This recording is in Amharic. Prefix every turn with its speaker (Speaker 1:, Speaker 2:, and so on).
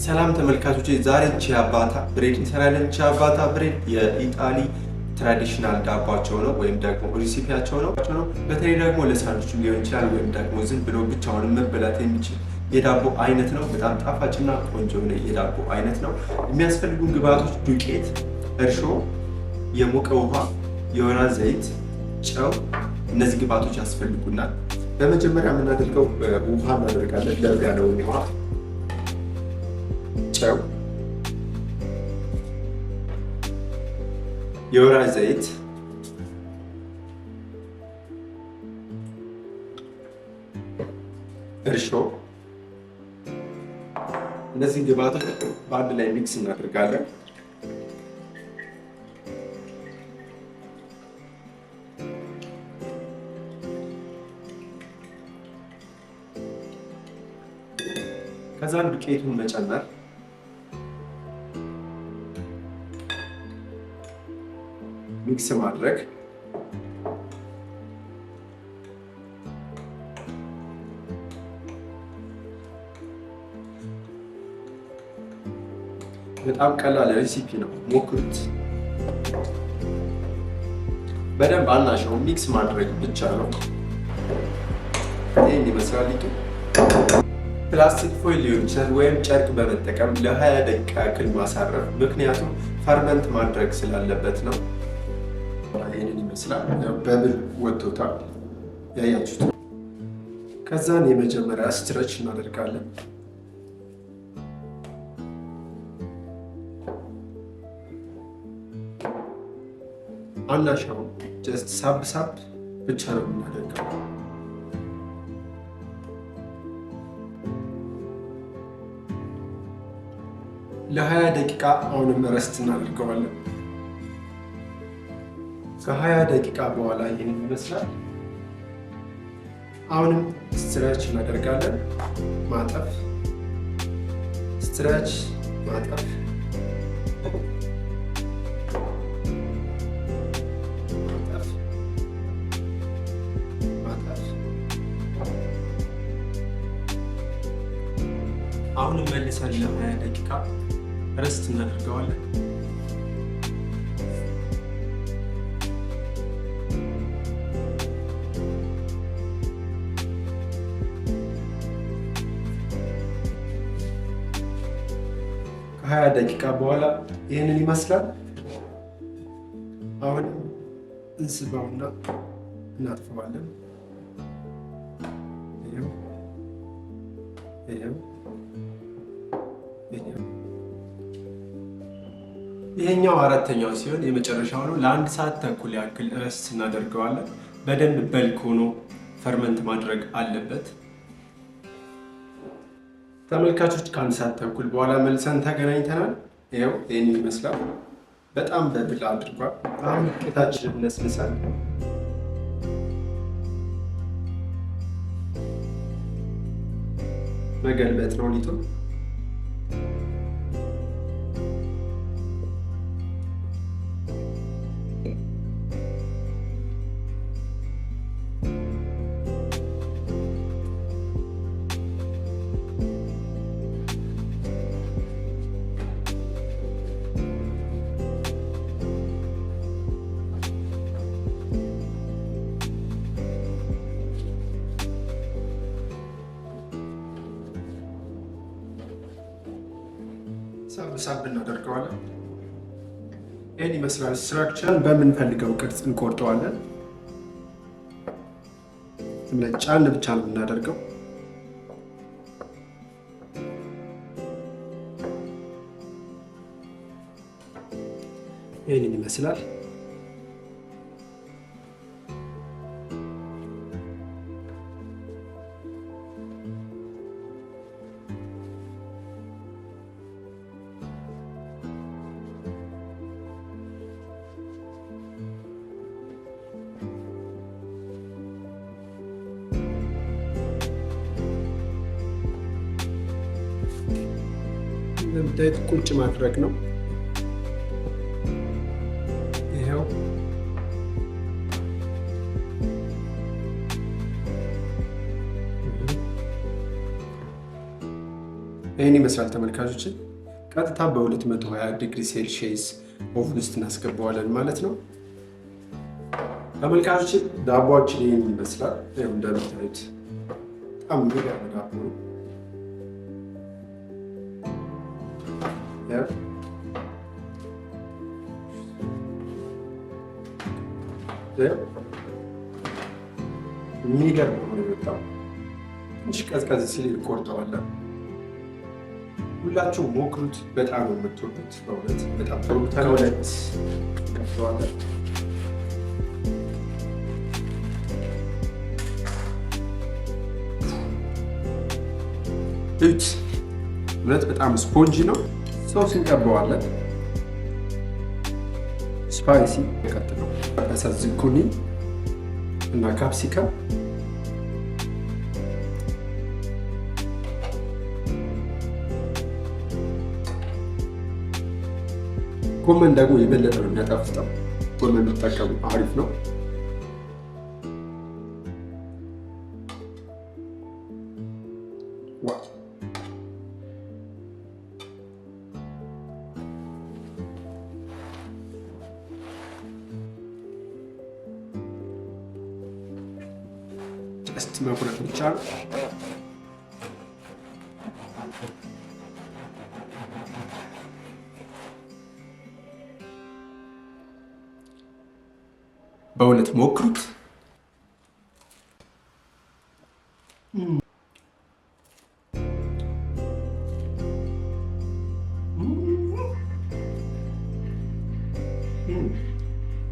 Speaker 1: ሰላም ተመልካቾች፣ ዛሬ ቺያባታ ብሬድ እንሰራለን። ቺያባታ ብሬድ የኢጣሊ ትራዲሽናል ዳባቸው ነው ወይም ደግሞ ሪሲፒያቸው ነው። በተለይ ደግሞ ለሳንዱች ሊሆን ይችላል ወይም ደግሞ ዝም ብሎ ብቻውን መበላት የሚችል የዳቦ አይነት ነው። በጣም ጣፋጭና ቆንጆ ነው የዳቦ አይነት ነው። የሚያስፈልጉን ግብአቶች ዱቄት፣ እርሾ፣ የሞቀ ውሃ፣ የወይራ ዘይት፣ ጨው፣ እነዚህ ግብአቶች ያስፈልጉናል። በመጀመሪያ የምናደርገው ውሃ እናደርጋለን። ለብ ያለውን ውሃ፣ ጨው፣ የወይራ ዘይት፣ እርሾ፣ እነዚህን ግብአቶች በአንድ ላይ ሚክስ እናደርጋለን። ከዛን ዱቄቱን መጨመር፣ ሚክስ ማድረግ፣ በጣም ቀላል ሬሲፒ ነው፣ ሞክሩት። በደንብ አናሸው፣ ሚክስ ማድረግ ብቻ ነው። ይህን ይመስላል ሊጡ። ፕላስቲክ ፎይል ሊሆን ይችላል ወይም ጨርቅ በመጠቀም ለ20 ደቂቃ ያክል ማሳረፍ፣ ምክንያቱም ፈርመንት ማድረግ ስላለበት ነው። ይህንን ይመስላል። በብል ወጥቶታል ያያችሁት። ከዛን የመጀመሪያ ስትረች እናደርጋለን። አናሻው ጀስት ሳብ ሳብ ብቻ ነው የምናደርገው። ለ20 ደቂቃ አሁንም ረስት እናደርገዋለን። ከ20 ደቂቃ በኋላ ይህንን ይመስላል። አሁንም ስትረች እናደርጋለን። ማጠፍ፣ ስትረች፣ ማጠፍ፣ ማጠፍ፣ ማጠፍ። አሁንም መልሰን ለ20 ደቂቃ ረስት እናደርገዋለን። ከ20 ደቂቃ በኋላ ይህንን ይመስላል። አሁን እንስባውና እናጥፈዋለን። ይሄው ይሄው ይሄው። ይሄኛው አራተኛው ሲሆን የመጨረሻው ነው። ለ1 ሰዓት ተኩል ያክል ረስት እናደርገዋለን። በደንብ በልክ ሆኖ ፈርመንት ማድረግ አለበት። ተመልካቾች ከ1 ሰዓት ተኩል በኋላ መልሰን ተገናኝተናል። ይኸው ይህን ይመስላል። በጣም በብል አድርጓል። አሁን ቄታችንን እነስንሳለን። መገልበጥ ነው ሊጡ። ሳብ እናደርገዋለን። ይህን ይመስላል ስትራክቸር። በምንፈልገው ቅርጽ እንቆርጠዋለን። ዝም ብለን ጫን ብቻ ነው የምናደርገው። ይህን ይመስላል። እንደምታዩት ቁጭ ማድረግ ነው። ይሄው ይህን ይመስላል ተመልካቾች። ቀጥታ በ220 ዲግሪ ሴልሺየስ ኦቭን ውስጥ እናስገባዋለን ማለት ነው። ተመልካቾች ዳቦችን ይህን ይመስላል። እንደምታዩት በጣም የሚገርም ዳቦ ነው። የሚገርም ነው የመጣው። ትንሽ ቀዝቀዝ ሲል እንቆርጠዋለን። ሁላችሁ ሞክሩት። በጣም ነው የምትወዱት። በእውነት በጣም ተውተውለት ከፍተዋለን። እዩት፣ እውነት በጣም ስፖንጂ ነው። ሶስ እንቀባዋለን። ስፓይሲ ቀጥለው ከሰር ዝኩኒ እና ካፕሲካም ጎመን ደግሞ የበለጠ ነው የሚያጣፍጠው። ጎመን ብትጠቀሙ አሪፍ ነው። ጀስት መቁረጥ ብቻ ነው። በእውነት ሞክሩት።